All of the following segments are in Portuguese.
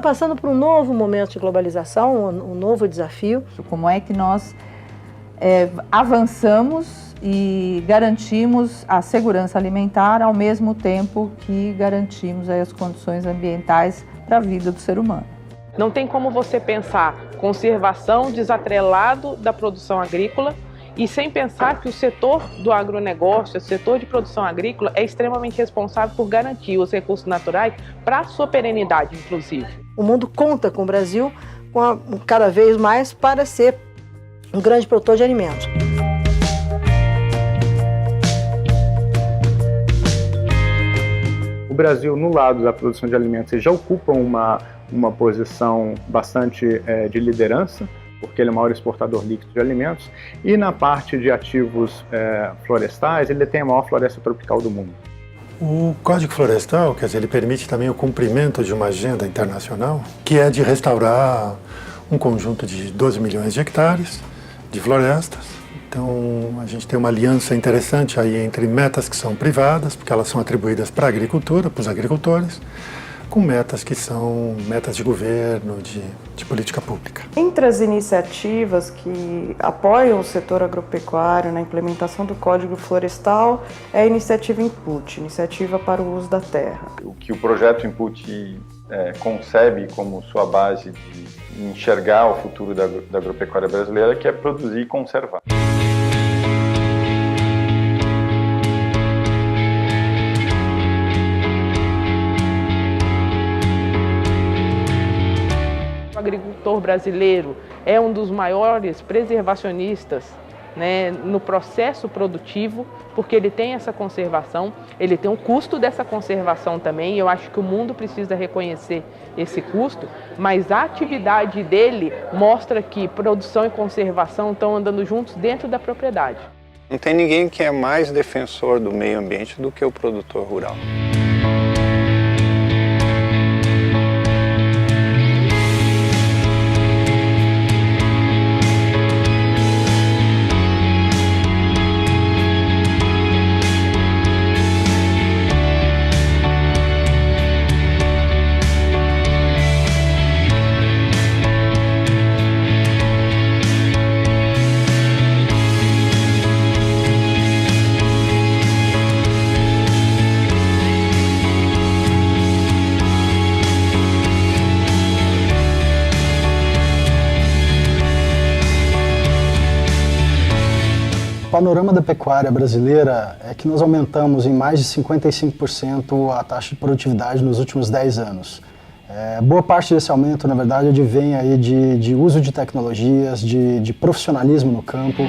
passando por um novo momento de globalização, um novo desafio. Como é que nós avançamos e garantimos a segurança alimentar ao mesmo tempo que garantimos aí as condições ambientais para a vida do ser humano. Não tem como você pensar conservação desatrelado da produção agrícola e sem pensar que o setor do agronegócio, o setor de produção agrícola, é extremamente responsável por garantir os recursos naturais para a sua perenidade, inclusive. O mundo conta com o Brasil cada vez mais para ser um grande produtor de alimentos. O Brasil, no lado da produção de alimentos, ele já ocupa uma posição bastante de liderança, porque ele é o maior exportador líquido de alimentos, e na parte de ativos florestais, ele tem a maior floresta tropical do mundo. O Código Florestal, quer dizer, ele permite também o cumprimento de uma agenda internacional, que é de restaurar um conjunto de 12 milhões de hectares de florestas. Então, a gente tem uma aliança interessante aí entre metas que são privadas, porque elas são atribuídas para a agricultura, para os agricultores, com metas que são metas de governo, de política pública. Entre as iniciativas que apoiam o setor agropecuário na implementação do Código Florestal é a iniciativa Input, Iniciativa para o Uso da Terra. O que o projeto Input concebe como sua base de enxergar o futuro da agropecuária brasileira, que é produzir e conservar. O agricultor brasileiro é um dos maiores preservacionistas, né, no processo produtivo, porque ele tem essa conservação, ele tem o custo dessa conservação também, e eu acho que o mundo precisa reconhecer esse custo, mas a atividade dele mostra que produção e conservação estão andando juntos dentro da propriedade. Não tem ninguém que é mais defensor do meio ambiente do que o produtor rural. O panorama da pecuária brasileira é que nós aumentamos em mais de 55% a taxa de produtividade nos últimos 10 anos. Boa parte desse aumento, na verdade, advém aí de uso de tecnologias, de profissionalismo no campo.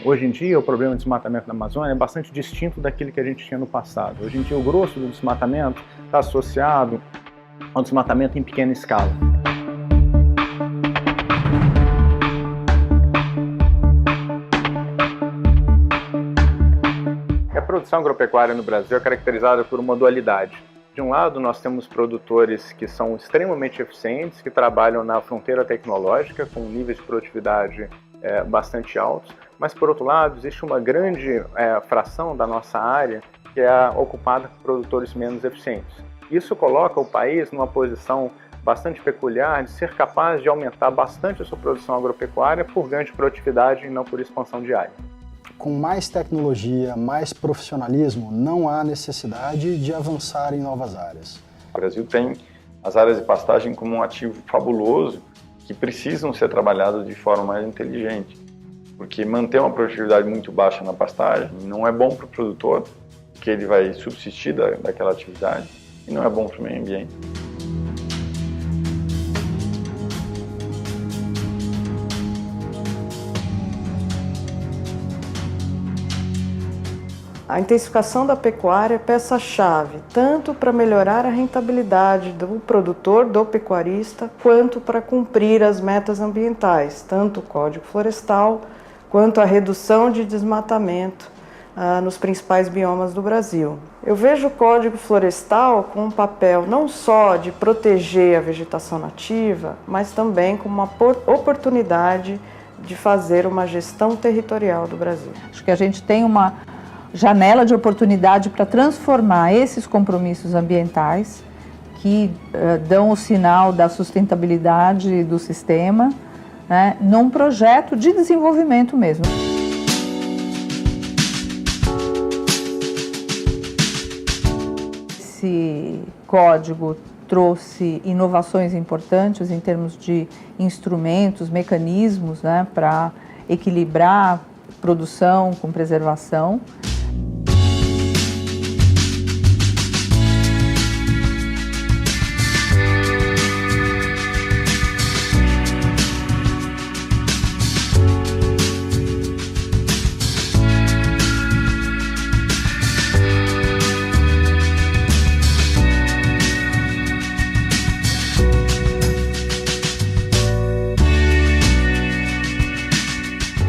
Hoje em dia, o problema de desmatamento na Amazônia é bastante distinto daquilo que a gente tinha no passado. Hoje em dia, o grosso do desmatamento está associado ao desmatamento em pequena escala. A produção agropecuária no Brasil é caracterizada por uma dualidade. De um lado, nós temos produtores que são extremamente eficientes, que trabalham na fronteira tecnológica, com níveis de produtividade bastante altos, mas, por outro lado, existe uma grande fração da nossa área que é ocupada por produtores menos eficientes. Isso coloca o país numa posição bastante peculiar de ser capaz de aumentar bastante a sua produção agropecuária por ganho de produtividade e não por expansão de área. Com mais tecnologia, mais profissionalismo, não há necessidade de avançar em novas áreas. O Brasil tem as áreas de pastagem como um ativo fabuloso que precisam ser trabalhadas de forma mais inteligente, porque manter uma produtividade muito baixa na pastagem não é bom para o produtor, porque ele vai subsistir daquela atividade, e não é bom para o meio ambiente. A intensificação da pecuária é peça-chave, tanto para melhorar a rentabilidade do produtor, do pecuarista, quanto para cumprir as metas ambientais, tanto o Código Florestal, quanto a redução de desmatamento, nos principais biomas do Brasil. Eu vejo o Código Florestal com um papel não só de proteger a vegetação nativa, mas também como uma oportunidade de fazer uma gestão territorial do Brasil. Acho que a gente tem uma janela de oportunidade para transformar esses compromissos ambientais que dão o sinal da sustentabilidade do sistema, né, num projeto de desenvolvimento mesmo. Esse código trouxe inovações importantes em termos de instrumentos, mecanismos, né, para equilibrar produção com preservação.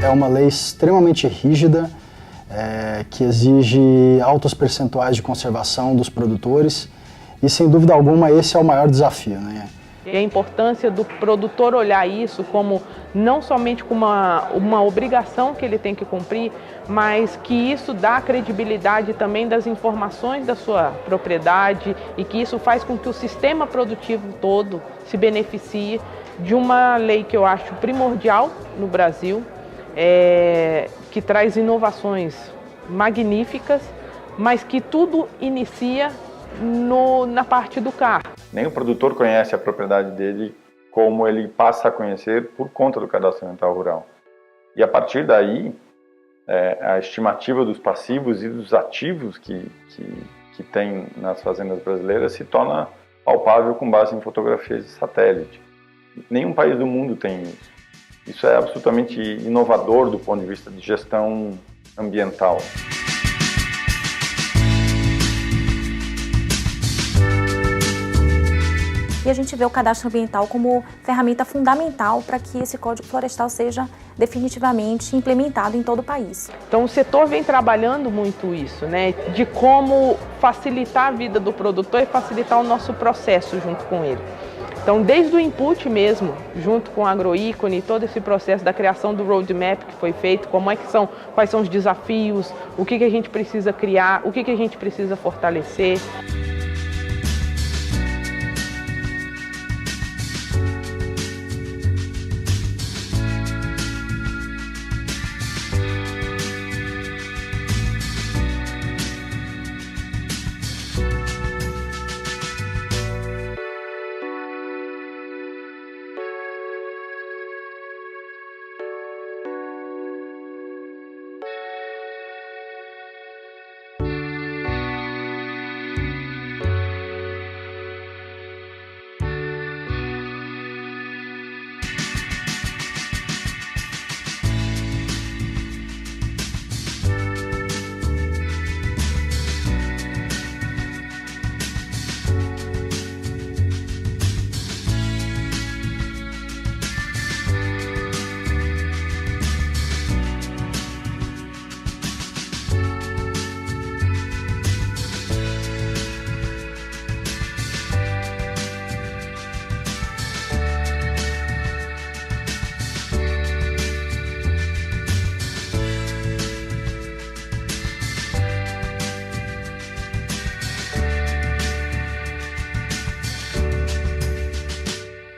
É uma lei extremamente rígida, que exige altos percentuais de conservação dos produtores e, sem dúvida alguma, esse é o maior desafio, né? E a importância do produtor olhar isso como não somente como uma obrigação que ele tem que cumprir, mas que isso dá credibilidade também das informações da sua propriedade e que isso faz com que o sistema produtivo todo se beneficie de uma lei que eu acho primordial no Brasil, que traz inovações magníficas, mas que tudo inicia na parte do CAR. Nem o produtor conhece a propriedade dele como ele passa a conhecer por conta do Cadastro Ambiental Rural. E a partir daí, a estimativa dos passivos e dos ativos que tem nas fazendas brasileiras se torna palpável com base em fotografias de satélite. Nenhum país do mundo tem isso. Isso é absolutamente inovador do ponto de vista de gestão ambiental. E a gente vê o cadastro ambiental como ferramenta fundamental para que esse Código Florestal seja definitivamente implementado em todo o país. Então o setor vem trabalhando muito isso, né, de como facilitar a vida do produtor e facilitar o nosso processo junto com ele. Então, desde o input mesmo, junto com a Agroícone, todo esse processo da criação do roadmap que foi feito, quais são os desafios, o que a gente precisa criar, o que a gente precisa fortalecer.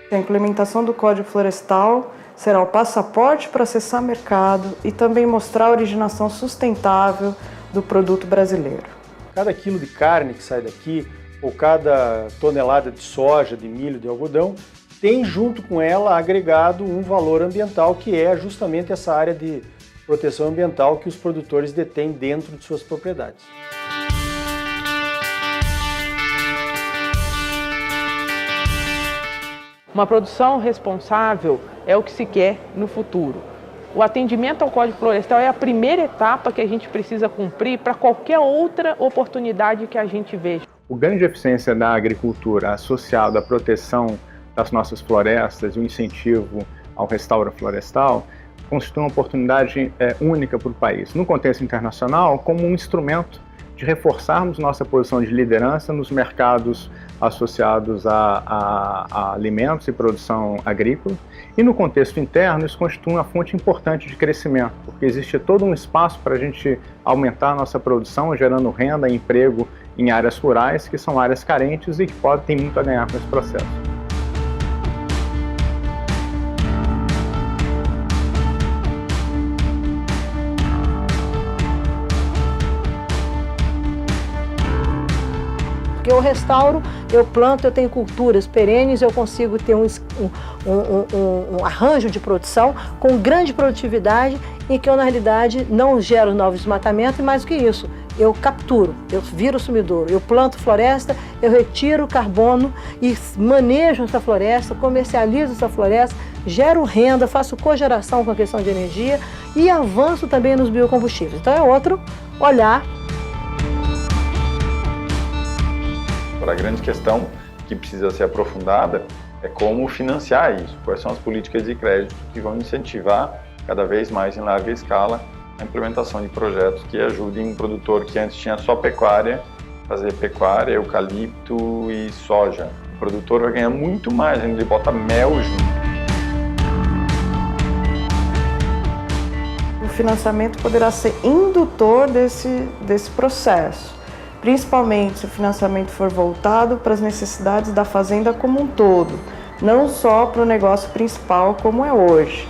A implementação do Código Florestal será o passaporte para acessar mercado e também mostrar a originação sustentável do produto brasileiro. Cada quilo de carne que sai daqui, ou cada tonelada de soja, de milho, de algodão, tem junto com ela agregado um valor ambiental, que é justamente essa área de proteção ambiental que os produtores detêm dentro de suas propriedades. Uma produção responsável é o que se quer no futuro. O atendimento ao Código Florestal é a primeira etapa que a gente precisa cumprir para qualquer outra oportunidade que a gente veja. O ganho de eficiência da agricultura associado à proteção das nossas florestas e o incentivo ao restauro florestal constitui uma oportunidade única para o país, no contexto internacional, como um instrumento de reforçarmos nossa posição de liderança nos mercados associados a alimentos e produção agrícola, e no contexto interno isso constitui uma fonte importante de crescimento, porque existe todo um espaço para a gente aumentar a nossa produção, gerando renda e emprego em áreas rurais, que são áreas carentes e que ter muito a ganhar com esse processo. Eu restauro, eu planto, eu tenho culturas perenes, eu consigo ter um arranjo de produção com grande produtividade em que eu, na realidade, não gero novos desmatamentos, e mais do que isso, eu capturo, eu viro sumidouro, eu planto floresta, eu retiro carbono e manejo essa floresta, comercializo essa floresta, gero renda, faço cogeração com a questão de energia e avanço também nos biocombustíveis. Então é outro olhar. A grande questão que precisa ser aprofundada é como financiar isso, quais são as políticas de crédito que vão incentivar cada vez mais em larga escala a implementação de projetos que ajudem um produtor que antes tinha só pecuária, fazer pecuária, eucalipto e soja. O produtor vai ganhar muito mais, ele bota mel junto. O financiamento poderá ser indutor desse processo. Principalmente se o financiamento for voltado para as necessidades da fazenda como um todo, não só para o negócio principal como é hoje.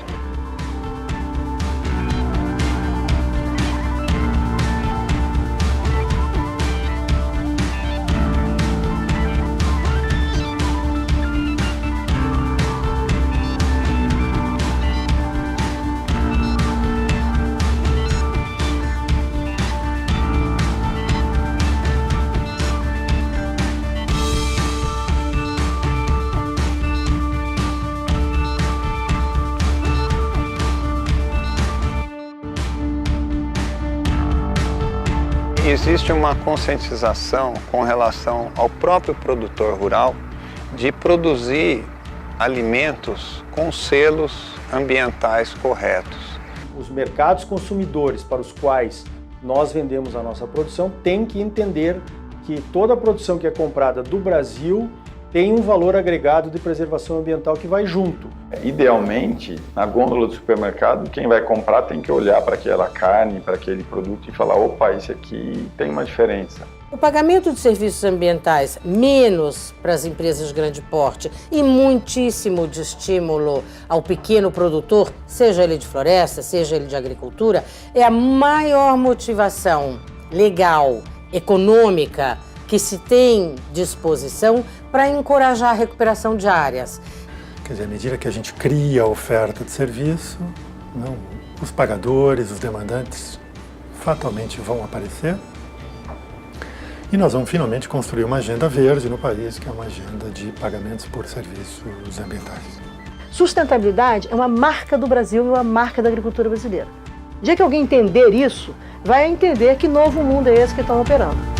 Existe uma conscientização com relação ao próprio produtor rural de produzir alimentos com selos ambientais corretos. Os mercados consumidores para os quais nós vendemos a nossa produção têm que entender que toda a produção que é comprada do Brasil tem um valor agregado de preservação ambiental que vai junto. Idealmente, na gôndola do supermercado, quem vai comprar tem que olhar para aquela carne, para aquele produto e falar, opa, esse aqui tem uma diferença. O pagamento de serviços ambientais, menos para as empresas de grande porte e muitíssimo de estímulo ao pequeno produtor, seja ele de floresta, seja ele de agricultura, é a maior motivação legal, econômica, que se tem disposição para encorajar a recuperação de áreas. Quer dizer, à medida que a gente cria a oferta de serviço, os pagadores, os demandantes, fatalmente vão aparecer. E nós vamos finalmente construir uma agenda verde no país, que é uma agenda de pagamentos por serviços ambientais. Sustentabilidade é uma marca do Brasil e uma marca da agricultura brasileira. O dia que alguém entender isso, vai entender que novo mundo é esse que estão operando.